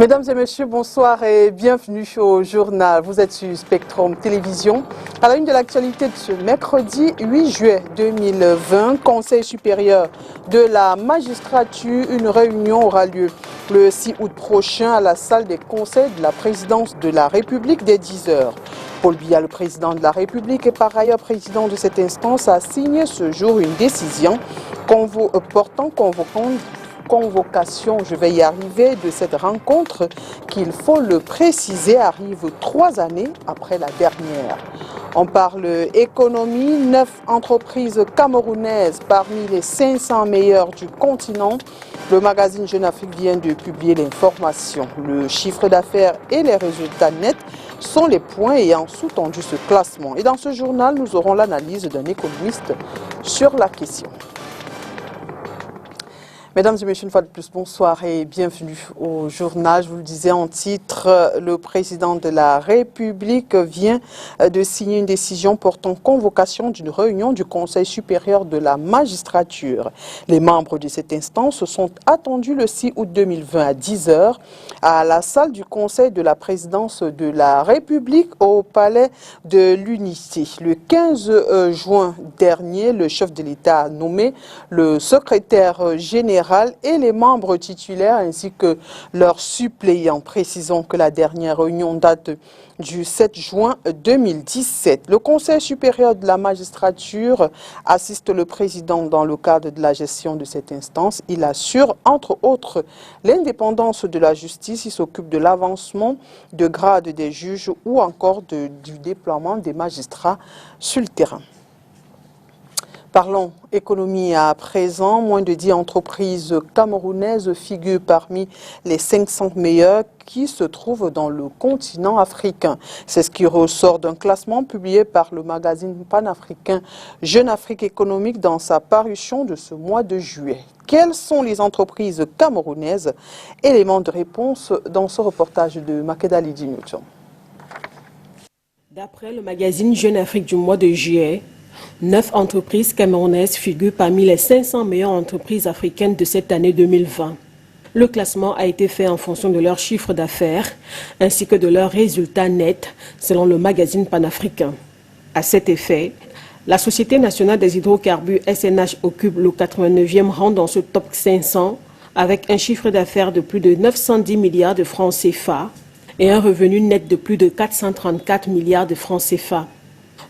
Mesdames et messieurs, bonsoir et bienvenue au journal. Vous êtes sur Spectrum Télévision. À la une de l'actualité de ce mercredi 8 juillet 2020, Conseil supérieur de la magistrature, une réunion aura lieu le 6 août prochain à la salle des conseils de la présidence de la République dès 10 heures. Paul Biya, le président de la République et par ailleurs président de cette instance, a signé ce jour une décision portant convocation, je vais y arriver, de cette rencontre qu'il faut le préciser arrive 3 années après la dernière. On parle économie, 9 entreprises camerounaises parmi les 500 meilleures du continent. Le magazine Jeune Afrique vient de publier l'information. Le chiffre d'affaires et les résultats nets sont les points ayant sous-tendu ce classement. Et dans ce journal, nous aurons l'analyse d'un économiste sur la question. Mesdames et messieurs, une fois de plus, bonsoir et bienvenue au journal. Je vous le disais en titre, le président de la République vient de signer une décision portant convocation d'une réunion du Conseil supérieur de la magistrature. Les membres de cette instance sont attendus le 6 août 2020 à 10 heures à la salle du Conseil de la présidence de la République au Palais de l'Unité. Le 15 juin dernier, le chef de l'État a nommé le secrétaire général et les membres titulaires ainsi que leurs suppléants. Précisons que la dernière réunion date du 7 juin 2017. Le Conseil supérieur de la magistrature assiste le président dans le cadre de la gestion de cette instance. Il assure, entre autres, l'indépendance de la justice. Il s'occupe de l'avancement de grade des juges ou encore du déploiement des magistrats sur le terrain. Parlons économie à présent. Moins de 10 entreprises camerounaises figurent parmi les 500 meilleures qui se trouvent dans le continent africain. C'est ce qui ressort d'un classement publié par le magazine panafricain Jeune Afrique économique dans sa parution de ce mois de juillet. Quelles sont les entreprises camerounaises? Élément de réponse dans ce reportage de Makeda Lidi Newton. D'après le magazine Jeune Afrique du mois de juillet, 9 entreprises camerounaises figurent parmi les 500 meilleures entreprises africaines de cette année 2020. Le classement a été fait en fonction de leur chiffre d'affaires ainsi que de leurs résultats nets selon le magazine panafricain. À cet effet, la Société nationale des hydrocarbures SNH occupe le 89e rang dans ce top 500 avec un chiffre d'affaires de plus de 910 milliards de francs CFA et un revenu net de plus de 434 milliards de francs CFA.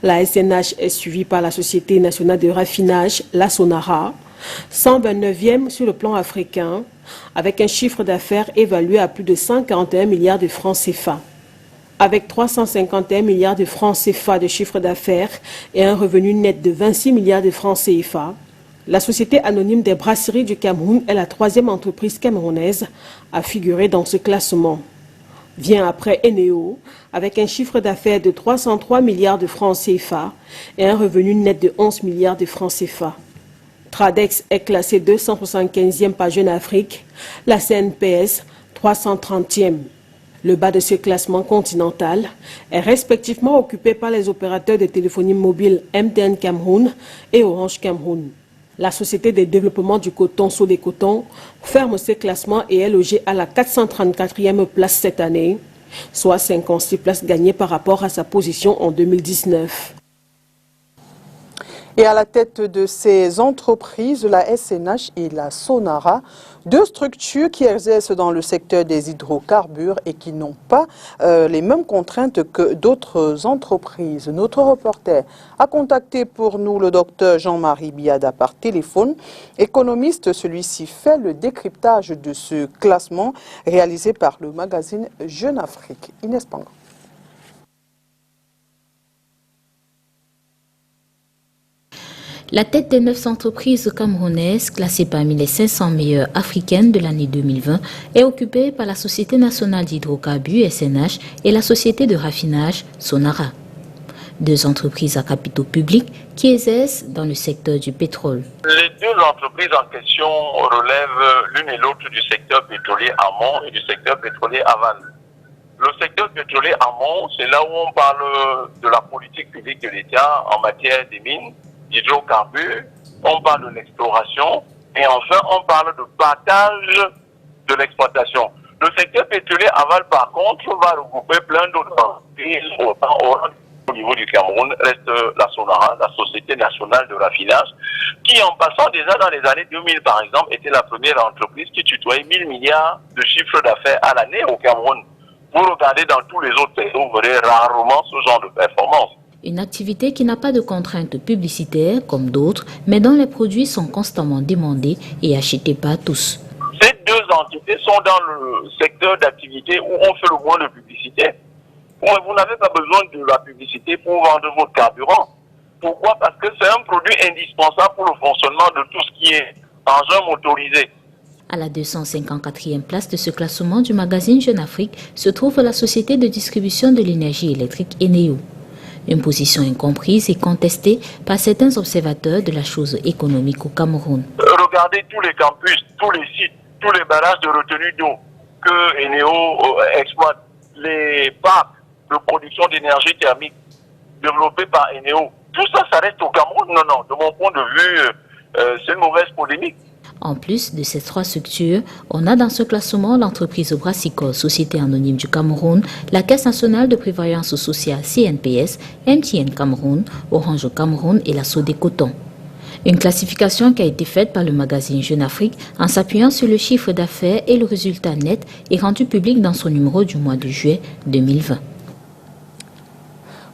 La SNH est suivie par la Société nationale de raffinage, la Sonara, 129e sur le plan africain, avec un chiffre d'affaires évalué à plus de 141 milliards de francs CFA. Avec 351 milliards de francs CFA de chiffre d'affaires et un revenu net de 26 milliards de francs CFA, la Société anonyme des brasseries du Cameroun est la 3e entreprise camerounaise à figurer dans ce classement. Vient après Eneo, avec un chiffre d'affaires de 303 milliards de francs CFA et un revenu net de 11 milliards de francs CFA. Tradex est classé 275e par Jeune Afrique, la CNPS 330e. Le bas de ce classement continental est respectivement occupé par les opérateurs de téléphonie mobile MTN Cameroun et Orange Cameroun. La Société de développement du coton Sodécoton ferme ce classement et est logée à la 434e place cette année, soit 56 places gagnées par rapport à sa position en 2019. Et à la tête de ces entreprises, la SNH et la Sonara, deux structures qui exercent dans le secteur des hydrocarbures et qui n'ont pas les mêmes contraintes que d'autres entreprises. Notre reporter a contacté pour nous le docteur Jean-Marie Biada par téléphone. Économiste, celui-ci fait le décryptage de ce classement réalisé par le magazine Jeune Afrique. Inès Pango. La tête des 9 entreprises camerounaises classées parmi les 500 meilleures africaines de l'année 2020 est occupée par la Société nationale d'hydrocarbures SNH et la Société de raffinage Sonara. Deux entreprises à capitaux publics qui exercent dans le secteur du pétrole. Les deux entreprises en question relèvent l'une et l'autre du secteur pétrolier amont et du secteur pétrolier aval. Le secteur pétrolier amont, c'est là où on parle de la politique publique de l'État en matière des mines, d'hydrocarbures, on parle de l'exploration et enfin on parle de partage de l'exploitation. Le secteur pétrolier aval, par contre, va regrouper plein d'autres entreprises au niveau du Cameroun. Reste la Sonara, la Société nationale de raffinage, qui en passant déjà dans les années 2000, par exemple, était la première entreprise qui tutoyait 1000 milliards de chiffre d'affaires à l'année au Cameroun. Vous regardez dans tous les autres pays, vous verrez rarement ce genre de performance. Une activité qui n'a pas de contraintes publicitaires comme d'autres, mais dont les produits sont constamment demandés et achetés par tous. Ces deux entités sont dans le secteur d'activité où on fait le moins de publicité. Vous n'avez pas besoin de la publicité pour vendre votre carburant. Pourquoi? Parce que c'est un produit indispensable pour le fonctionnement de tout ce qui est engin motorisé. À la 254e place de ce classement du magazine Jeune Afrique se trouve la société de distribution de l'énergie électrique Eneo. Une position incomprise et contestée par certains observateurs de la chose économique au Cameroun. Regardez tous les campus, tous les sites, tous les barrages de retenue d'eau que Eneo exploite, les parcs de production d'énergie thermique développés par Eneo. Tout ça, ça reste au Cameroun. Non, de mon point de vue, c'est une mauvaise polémique. En plus de ces trois structures, on a dans ce classement l'entreprise Brassicole, Société anonyme du Cameroun, la Caisse nationale de prévoyance sociale CNPS, MTN Cameroun, Orange Cameroun et la Sodécoton. Une classification qui a été faite par le magazine Jeune Afrique en s'appuyant sur le chiffre d'affaires et le résultat net est rendu public dans son numéro du mois de juillet 2020.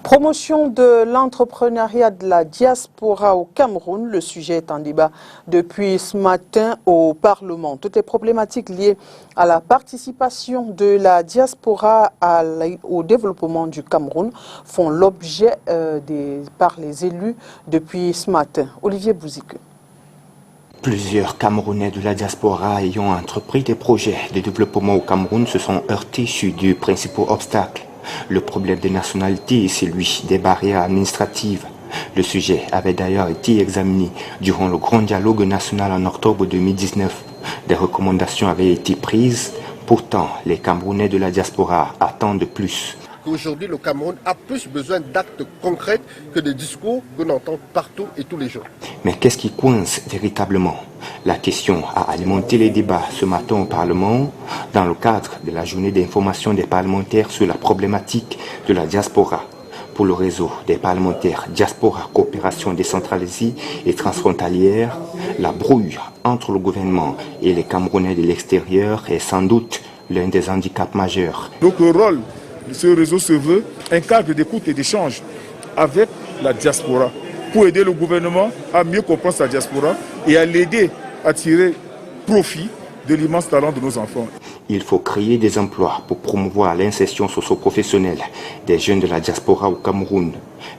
Promotion de l'entrepreneuriat de la diaspora au Cameroun. Le sujet est en débat depuis ce matin au Parlement. Toutes les problématiques liées à la participation de la diaspora au développement du Cameroun font l'objet par les élus depuis ce matin. Olivier Bouzique. Plusieurs Camerounais de la diaspora ayant entrepris des projets de développement au Cameroun se sont heurtés sur deux principaux obstacles. Le problème des nationalités et celui des barrières administratives. Le sujet avait d'ailleurs été examiné durant le grand dialogue national en octobre 2019. Des recommandations avaient été prises. Pourtant, les Camerounais de la diaspora attendent plus. Aujourd'hui, le Cameroun a plus besoin d'actes concrets que de discours qu'on entend partout et tous les jours. Mais qu'est-ce qui coince véritablement? La question a alimenté les débats ce matin au Parlement dans le cadre de la journée d'information des parlementaires sur la problématique de la diaspora. Pour le réseau des parlementaires Diaspora Coopération décentralisée et transfrontalière, la brouille entre le gouvernement et les Camerounais de l'extérieur est sans doute l'un des handicaps majeurs. Donc le rôle de ce réseau se veut un cadre d'écoute et d'échange avec la diaspora pour aider le gouvernement à mieux comprendre sa diaspora et à l'aider à tirer profit de l'immense talent de nos enfants. Il faut créer des emplois pour promouvoir l'insertion socio-professionnelle des jeunes de la diaspora au Cameroun.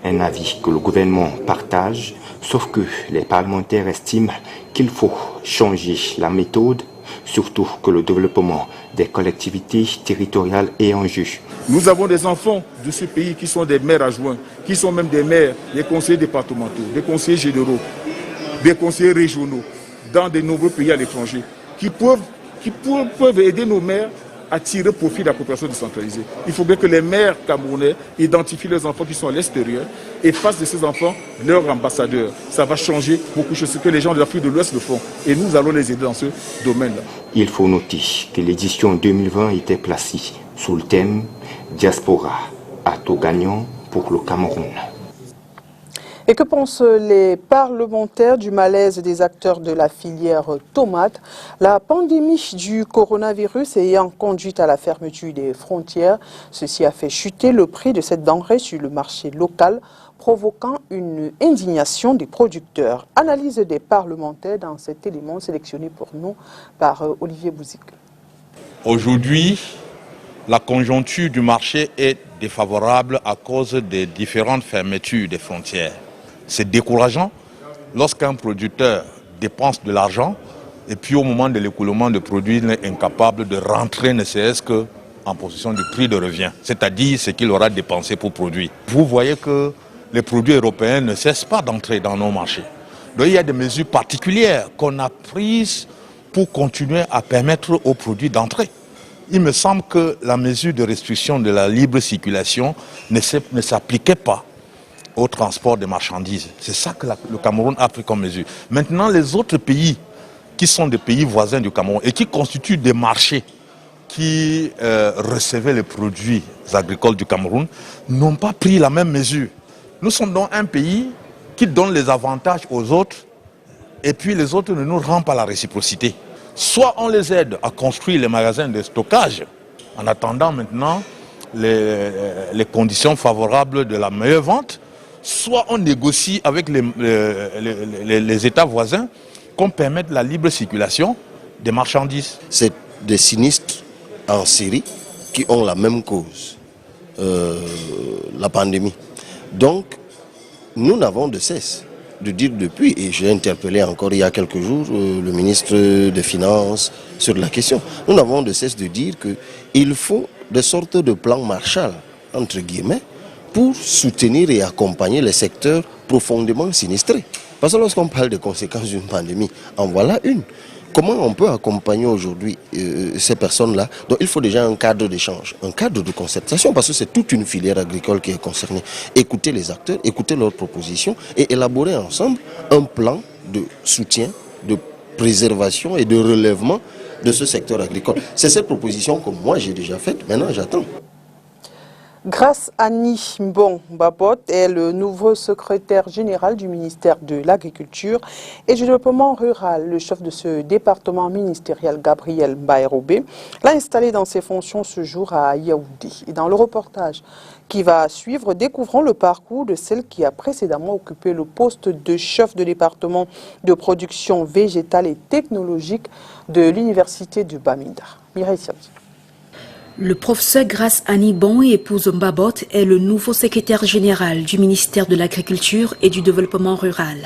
Un avis que le gouvernement partage, sauf que les parlementaires estiment qu'il faut changer la méthode, surtout que le développement des collectivités territoriales est en jeu. Nous avons des enfants de ce pays qui sont des maires adjoints, qui sont même des maires, des conseillers départementaux, des conseillers généraux, des conseillers régionaux dans de nombreux pays à l'étranger, qui peuvent aider nos maires à tirer profit de la coopération décentralisée. Il faut bien que les maires camerounais identifient les enfants qui sont à l'extérieur et fassent de ces enfants leurs ambassadeurs. Ça va changer beaucoup de choses, ce que les gens de l'Afrique de l'Ouest le font. Et nous allons les aider dans ce domaine-là. Il faut noter que l'édition 2020 était placée sous le thème « Diaspora, atout gagnant pour le Cameroun ». Et que pensent les parlementaires du malaise des acteurs de la filière tomate? La pandémie du coronavirus ayant conduit à la fermeture des frontières, ceci a fait chuter le prix de cette denrée sur le marché local, provoquant une indignation des producteurs. Analyse des parlementaires dans cet élément sélectionné pour nous par Olivier Bouzique. Aujourd'hui, la conjoncture du marché est défavorable à cause des différentes fermetures des frontières. C'est décourageant lorsqu'un producteur dépense de l'argent et puis au moment de l'écoulement de produits, il est incapable de rentrer ne serait-ce qu'en possession du prix de revient, c'est-à-dire ce qu'il aura dépensé pour produire. Vous voyez que les produits européens ne cessent pas d'entrer dans nos marchés. Donc il y a des mesures particulières qu'on a prises pour continuer à permettre aux produits d'entrer. Il me semble que la mesure de restriction de la libre circulation ne s'appliquait pas au transport des marchandises. C'est ça que le Cameroun a pris comme mesure. Maintenant, les autres pays qui sont des pays voisins du Cameroun et qui constituent des marchés qui recevaient les produits agricoles du Cameroun n'ont pas pris la même mesure. Nous sommes donc un pays qui donne les avantages aux autres et puis les autres ne nous rendent pas la réciprocité. Soit on les aide à construire les magasins de stockage en attendant maintenant les conditions favorables de la meilleure vente, soit on négocie avec les États voisins qu'on permette la libre circulation des marchandises. C'est des sinistres en série qui ont la même cause, la pandémie. Donc, nous n'avons de cesse de dire depuis, et j'ai interpellé encore il y a quelques jours le ministre des Finances sur la question, nous n'avons de cesse de dire qu'il faut des sortes de plans Marshall, entre guillemets, pour soutenir et accompagner les secteurs profondément sinistrés. Parce que lorsqu'on parle des conséquences d'une pandémie, en voilà une. Comment on peut accompagner aujourd'hui ces personnes-là? Donc il faut déjà un cadre d'échange, un cadre de concertation, parce que c'est toute une filière agricole qui est concernée. Écouter les acteurs, écouter leurs propositions et élaborer ensemble un plan de soutien, de préservation et de relèvement de ce secteur agricole. C'est cette proposition que moi j'ai déjà faite, maintenant j'attends. Grace Annie Mbon-Babot est le nouveau secrétaire général du ministère de l'Agriculture et du Développement rural. Le chef de ce département ministériel, Gabriel Baérobé, l'a installé dans ses fonctions ce jour à Yaoundé. Et dans le reportage qui va suivre, découvrons le parcours de celle qui a précédemment occupé le poste de chef de département de production végétale et technologique de l'université de Bamenda. Mireille Siamsi. Le professeur Grace Annie Bon et épouse Mbabot est le nouveau secrétaire général du ministère de l'Agriculture et du Développement rural.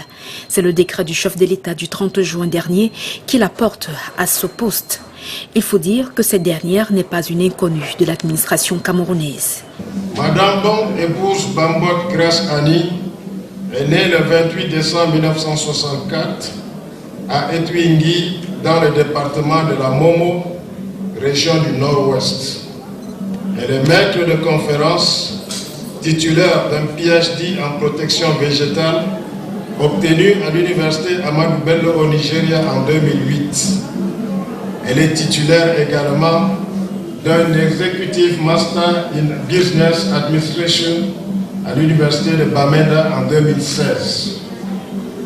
C'est le décret du chef de l'État du 30 juin dernier qui la porte à ce poste. Il faut dire que cette dernière n'est pas une inconnue de l'administration camerounaise. Madame Bon, épouse Mbabot Grace Annie, est née le 28 décembre 1964 à Etwingui, dans le département de la Momo, région du Nord-Ouest. Elle est maître de conférence, titulaire d'un PhD en protection végétale, obtenu à l'université Ahmadu Bello au Nigeria en 2008. Elle est titulaire également d'un Executive Master in Business Administration à l'université de Bamenda en 2016.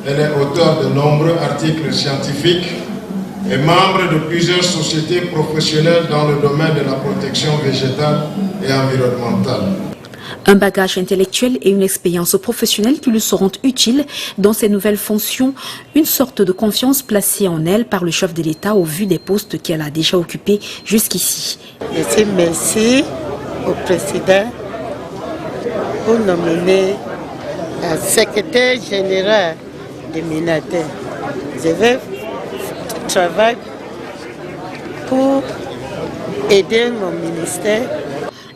Elle est auteure de nombreux articles scientifiques et membre de plusieurs sociétés professionnelles dans le domaine de la protection végétale et environnementale. Un bagage intellectuel et une expérience professionnelle qui lui seront utiles dans ses nouvelles fonctions, une sorte de confiance placée en elle par le chef de l'État au vu des postes qu'elle a déjà occupés jusqu'ici. Je dis merci au président pour nommer un secrétaire général de Minatel. Je vais travailler pour aider mon ministère.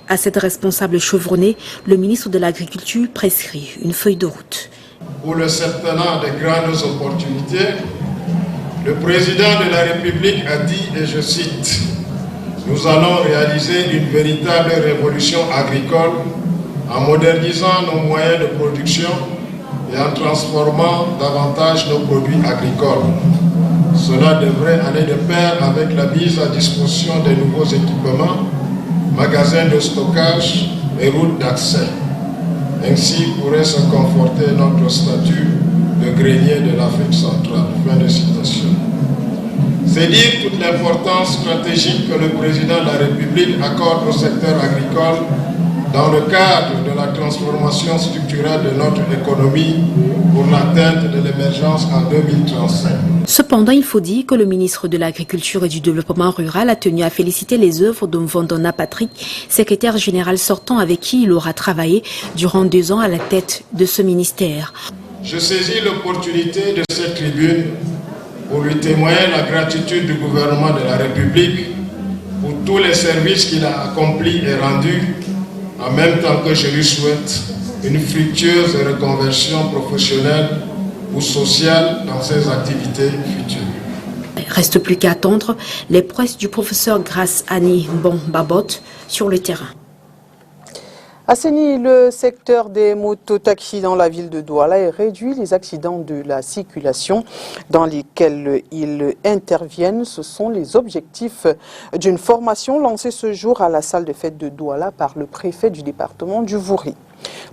À cette responsable chevronnée, le ministre de l'Agriculture prescrit une feuille de route. Pour le septennat des grandes opportunités, le président de la République a dit, et je cite, « Nous allons réaliser une véritable révolution agricole en modernisant nos moyens de production et en transformant davantage nos produits agricoles. Cela devrait aller de pair avec la mise à disposition des nouveaux équipements, magasins de stockage et routes d'accès. Ainsi pourrait se conforter notre statut de grenier de l'Afrique centrale. » Fin de citation. C'est dire toute l'importance stratégique que le président de la République accorde au secteur agricole dans le cadre de la transformation structurelle de notre économie pour l'atteinte de l'émergence en 2035. Cependant, il faut dire que le ministre de l'Agriculture et du Développement rural a tenu à féliciter les œuvres de Mvondona Patrick, secrétaire général sortant avec qui il aura travaillé durant 2 ans à la tête de ce ministère. Je saisis l'opportunité de cette tribune pour lui témoigner la gratitude du gouvernement de la République pour tous les services qu'il a accomplis et rendus, en même temps que je lui souhaite une fructueuse reconversion professionnelle ou sociale dans ses activités futures. Reste plus qu'à attendre les prouesses du professeur Grace Annie Mbon-Babot sur le terrain. Assainir le secteur des mototaxis dans la ville de Douala et réduire les accidents de la circulation dans lesquels ils interviennent. Ce sont les objectifs d'une formation lancée ce jour à la salle de fête de Douala par le préfet du département du Vouri.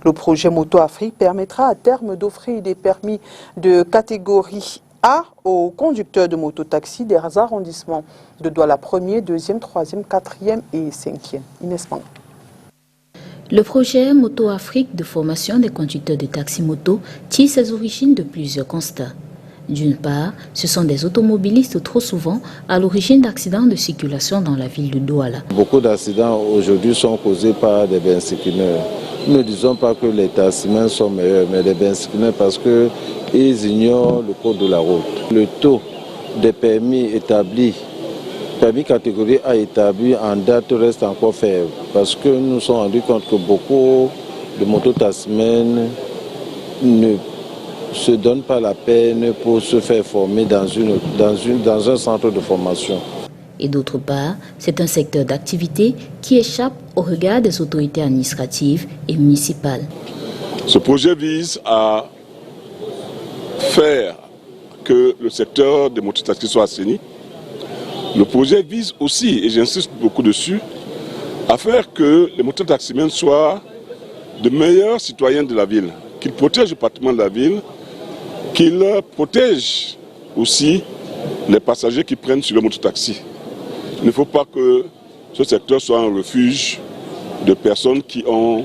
Le projet Moto Afrique permettra à terme d'offrir des permis de catégorie A aux conducteurs de mototaxis des arrondissements de Douala 1er, 2e, 3e, 4e et 5e. Inès Mang. Le projet Moto Afrique de formation des conducteurs de taxi-moto tire ses origines de plusieurs constats. D'une part, ce sont des automobilistes trop souvent à l'origine d'accidents de circulation dans la ville de Douala. Beaucoup d'accidents aujourd'hui sont causés par des benzikineurs. Nous ne disons pas que les taximens sont meilleurs, mais les benzikineurs parce qu'ils ignorent le code de la route. Le taux des permis établis, permis catégorie A établi en date reste encore faible parce que nous nous sommes rendus compte que beaucoup de mototaximens ne se donnent pas la peine pour se faire former dans un centre de formation. Et d'autre part, c'est un secteur d'activité qui échappe au regard des autorités administratives et municipales. Ce projet vise à faire que le secteur des mototaxis soit assaini. Le projet vise aussi, et j'insiste beaucoup dessus, à faire que les mototaximens soient de meilleurs citoyens de la ville, qu'ils protègent le patrimoine de la ville, qu'ils protègent aussi les passagers qui prennent sur le mototaxi. Il ne faut pas que ce secteur soit un refuge de personnes qui ont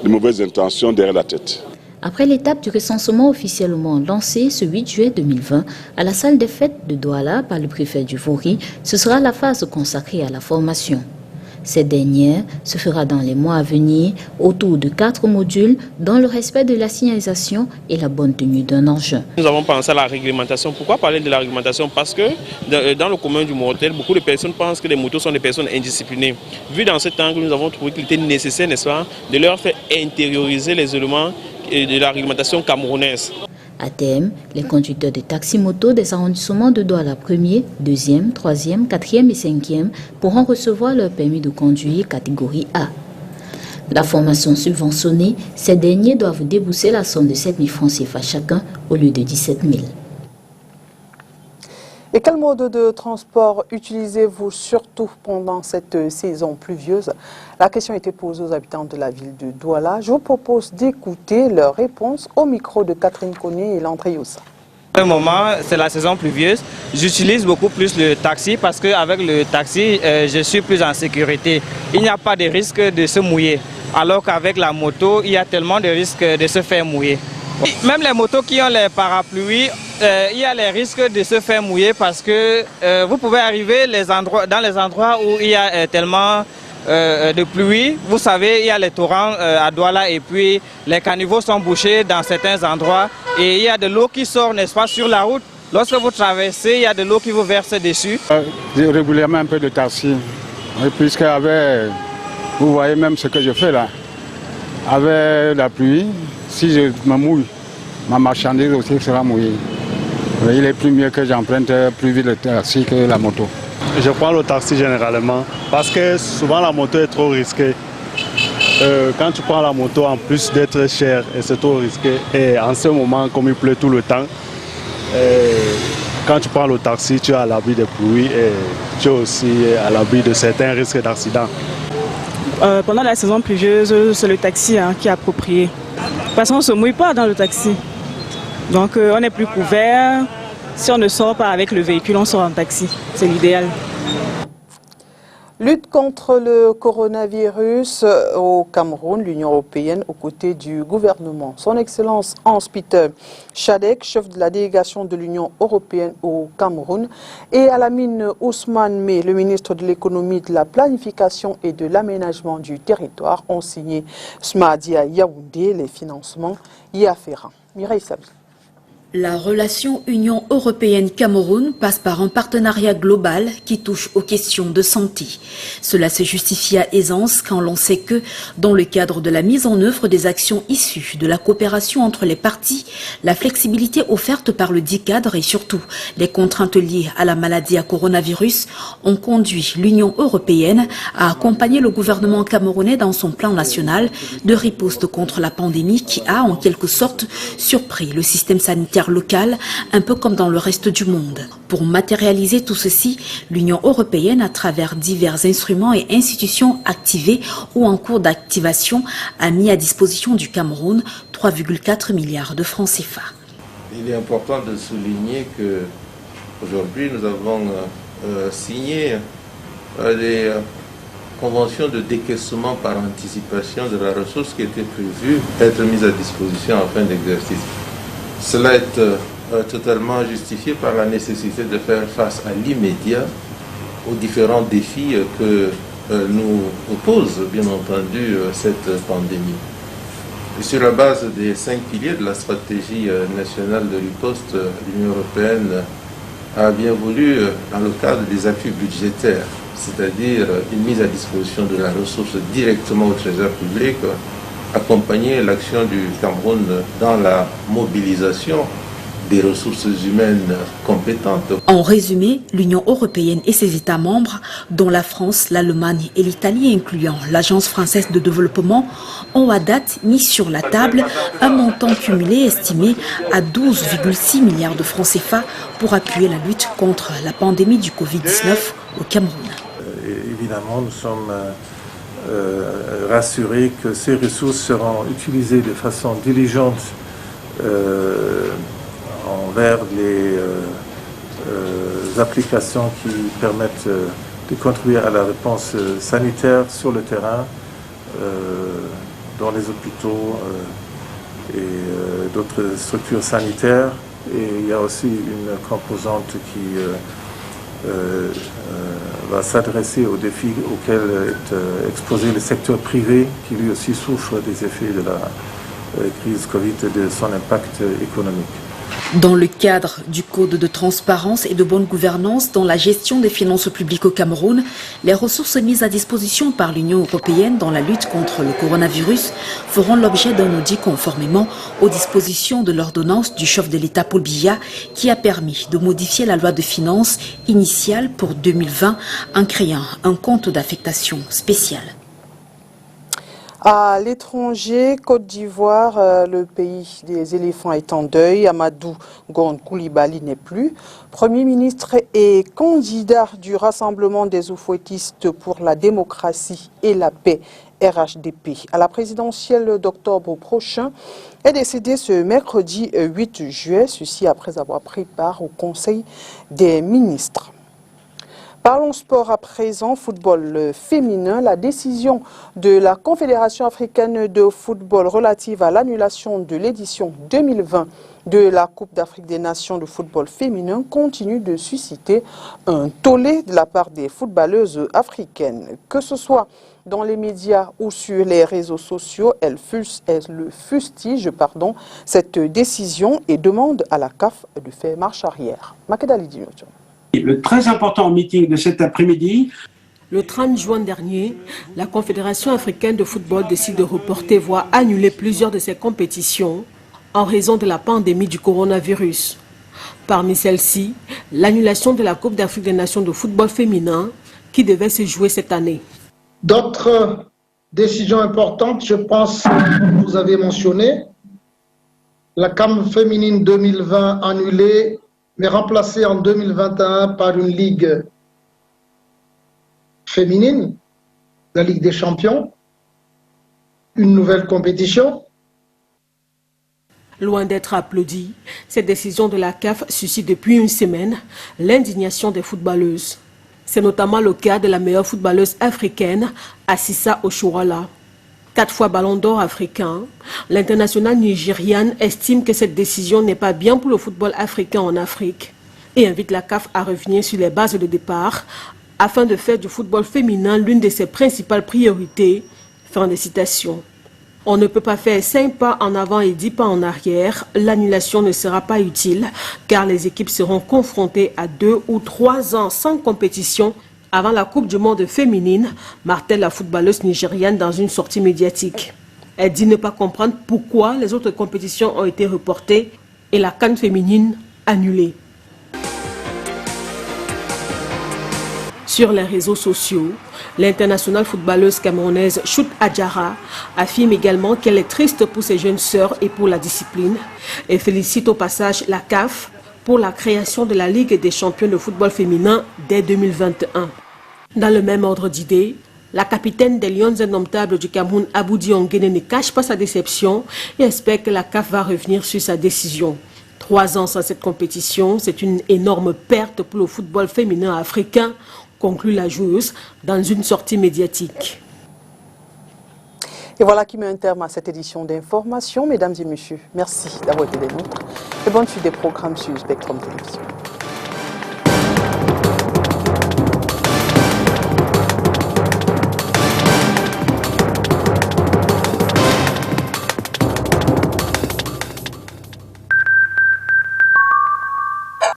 de mauvaises intentions derrière la tête. Après l'étape du recensement officiellement lancé ce 8 juillet 2020 à la salle des fêtes de Douala par le préfet du Vouri, ce sera la phase consacrée à la formation. Cette dernière se fera dans les mois à venir autour de 4 modules dans le respect de la signalisation et la bonne tenue d'un engin. Nous avons pensé à la réglementation. Pourquoi parler de la réglementation? Parce que dans le commun du mortel, beaucoup de personnes pensent que les motos sont des personnes indisciplinées. Vu dans cet angle, nous avons trouvé qu'il était nécessaire, n'est-ce pas, de leur faire intérioriser les éléments de la réglementation camerounaise. À terme, les conducteurs de taxi-moto des arrondissements de Douala 1er, 2e, 3e, 4e et 5e pourront recevoir leur permis de conduire catégorie A. La formation subventionnée, ces derniers doivent débourser la somme de 7 000 francs CFA chacun au lieu de 17 000. Et quel mode de transport utilisez-vous surtout pendant cette saison pluvieuse? La question a été posée aux habitants de la ville de Douala. Je vous propose d'écouter leurs réponses au micro de Catherine Koné et Landré Yossa. Pour le moment, c'est la saison pluvieuse. J'utilise beaucoup plus le taxi parce qu'avec le taxi, je suis plus en sécurité. Il n'y a pas de risque de se mouiller. Alors qu'avec la moto, il y a tellement de risques de se faire mouiller. Même les motos qui ont les parapluies, il y a les risques de se faire mouiller parce que vous pouvez arriver dans les endroits où il y a tellement de pluie. Vous savez, il y a les torrents à Douala et puis les caniveaux sont bouchés dans certains endroits et il y a de l'eau qui sort, n'est-ce pas, sur la route. Lorsque vous traversez, il y a de l'eau qui vous verse dessus. Régulièrement un peu de taxi, puisque vous voyez même ce que je fais là. Avec la pluie, si je me mouille, ma marchandise aussi sera mouillée. Il est plus mieux que j'emprunte plus vite le taxi que la moto. Je prends le taxi généralement parce que souvent la moto est trop risquée. Quand tu prends la moto, en plus d'être cher, c'est trop risqué. Et en ce moment, comme il pleut tout le temps, quand tu prends le taxi, tu es à l'abri des pluies et tu es aussi à l'abri de certains risques d'accident. Pendant la saison pluvieuse, c'est le taxi qui est approprié. Parce qu'on ne se mouille pas dans le taxi. Donc on est plus couvert. Si on ne sort pas avec le véhicule, on sort en taxi. C'est l'idéal. Lutte contre le coronavirus au Cameroun, l'Union européenne aux côtés du gouvernement. Son Excellence Hans-Peter Chadek, chef de la délégation de l'Union européenne au Cameroun, et Alamine Ousmane May, le ministre de l'économie, de la planification et de l'aménagement du territoire, ont signé ce mardi à Yaoundé les financements y afférents. Mireille Sabi. La relation Union européenne-Cameroun passe par un partenariat global qui touche aux questions de santé. Cela se justifie à aisance quand l'on sait que, dans le cadre de la mise en œuvre des actions issues de la coopération entre les parties, la flexibilité offerte par le dit cadre et surtout les contraintes liées à la maladie à coronavirus ont conduit l'Union européenne à accompagner le gouvernement camerounais dans son plan national de riposte contre la pandémie qui a en quelque sorte surpris le système sanitaire local, un peu comme dans le reste du monde. Pour matérialiser tout ceci, l'Union européenne, à travers divers instruments et institutions activés ou en cours d'activation, a mis à disposition du Cameroun 3,4 milliards de francs CFA. Il est important de souligner que aujourd'hui nous avons signé des conventions de décaissement par anticipation de la ressource qui était prévue être mise à disposition en fin d'exercice. Cela est totalement justifié par la nécessité de faire face à l'immédiat aux différents défis que nous oppose, bien entendu, cette pandémie. Et sur la base des 5 piliers de la stratégie nationale de riposte, l'Union européenne a bien voulu, dans le cadre des appuis budgétaires, c'est-à-dire une mise à disposition de la ressource directement au trésor public, accompagner l'action du Cameroun dans la mobilisation des ressources humaines compétentes. En résumé, l'Union européenne et ses États membres, dont la France, l'Allemagne et l'Italie, incluant l'Agence française de développement, ont à date mis sur la table un montant cumulé estimé à 12,6 milliards de francs CFA pour appuyer la lutte contre la pandémie du Covid-19 au Cameroun. Évidemment, nous sommes rassurer que ces ressources seront utilisées de façon diligente envers les applications qui permettent de contribuer à la réponse sanitaire sur le terrain, dans les hôpitaux et d'autres structures sanitaires. Et il y a aussi une composante qui va s'adresser aux défis auxquels est exposé le secteur privé, qui lui aussi souffre des effets de la crise Covid et de son impact économique. Dans le cadre du Code de transparence et de bonne gouvernance dans la gestion des finances publiques au Cameroun, les ressources mises à disposition par l'Union européenne dans la lutte contre le coronavirus feront l'objet d'un audit conformément aux dispositions de l'ordonnance du chef de l'État Paul Biya qui a permis de modifier la loi de finances initiale pour 2020 en créant un compte d'affectation spécial. À l'étranger, Côte d'Ivoire, le pays des éléphants est en deuil. Amadou Gon Coulibaly n'est plus. Premier ministre et candidat du Rassemblement des oufouettistes pour la démocratie et la paix, RHDP, à la présidentielle d'octobre prochain, est décédé ce mercredi 8 juillet, ceci après avoir pris part au Conseil des ministres. Parlons sport à présent, football féminin. La décision de la Confédération africaine de football relative à l'annulation de l'édition 2020 de la Coupe d'Afrique des Nations de football féminin continue de susciter un tollé de la part des footballeuses africaines. Que ce soit dans les médias ou sur les réseaux sociaux, elles fustigent cette décision et demandent à la CAF de faire marche arrière. Makeda Lidinocho. Le très important meeting de cet après-midi. Le 30 juin dernier, la Confédération africaine de football décide de reporter voire annuler plusieurs de ses compétitions en raison de la pandémie du coronavirus. Parmi celles-ci, l'annulation de la Coupe d'Afrique des Nations de football féminin qui devait se jouer cette année. D'autres décisions importantes, je pense que vous avez mentionné, la CAN féminine 2020 annulée, mais remplacée en 2021 par une ligue féminine, la Ligue des champions, une nouvelle compétition. Loin d'être applaudie, cette décision de la CAF suscite depuis une semaine l'indignation des footballeuses. C'est notamment le cas de la meilleure footballeuse africaine, Assissa Oshoala. 4 fois ballon d'or africain, l'internationale nigériane estime que cette décision n'est pas bien pour le football africain en Afrique et invite la CAF à revenir sur les bases de départ afin de faire du football féminin l'une de ses principales priorités. Fin de citation. On ne peut pas faire 5 pas en avant et 10 pas en arrière. L'annulation ne sera pas utile car les équipes seront confrontées à 2 ou 3 ans sans compétition avant la Coupe du Monde féminine, martèle la footballeuse nigériane dans une sortie médiatique. Elle dit ne pas comprendre pourquoi les autres compétitions ont été reportées et la CAN féminine annulée. Sur les réseaux sociaux, l'internationale footballeuse camerounaise Chout Adjara affirme également qu'elle est triste pour ses jeunes sœurs et pour la discipline et félicite au passage la CAF pour la création de la Ligue des champions de football féminin dès 2021. Dans le même ordre d'idées, la capitaine des Lions indomptables du Cameroun, Aboudi Onguene, ne cache pas sa déception et espère que la CAF va revenir sur sa décision. 3 ans sans cette compétition, c'est une énorme perte pour le football féminin africain, conclut la joueuse dans une sortie médiatique. Et voilà qui met un terme à cette édition d'information. Mesdames et messieurs, merci d'avoir été des nôtres et bonne suite des programmes sur Spectrum Télévision.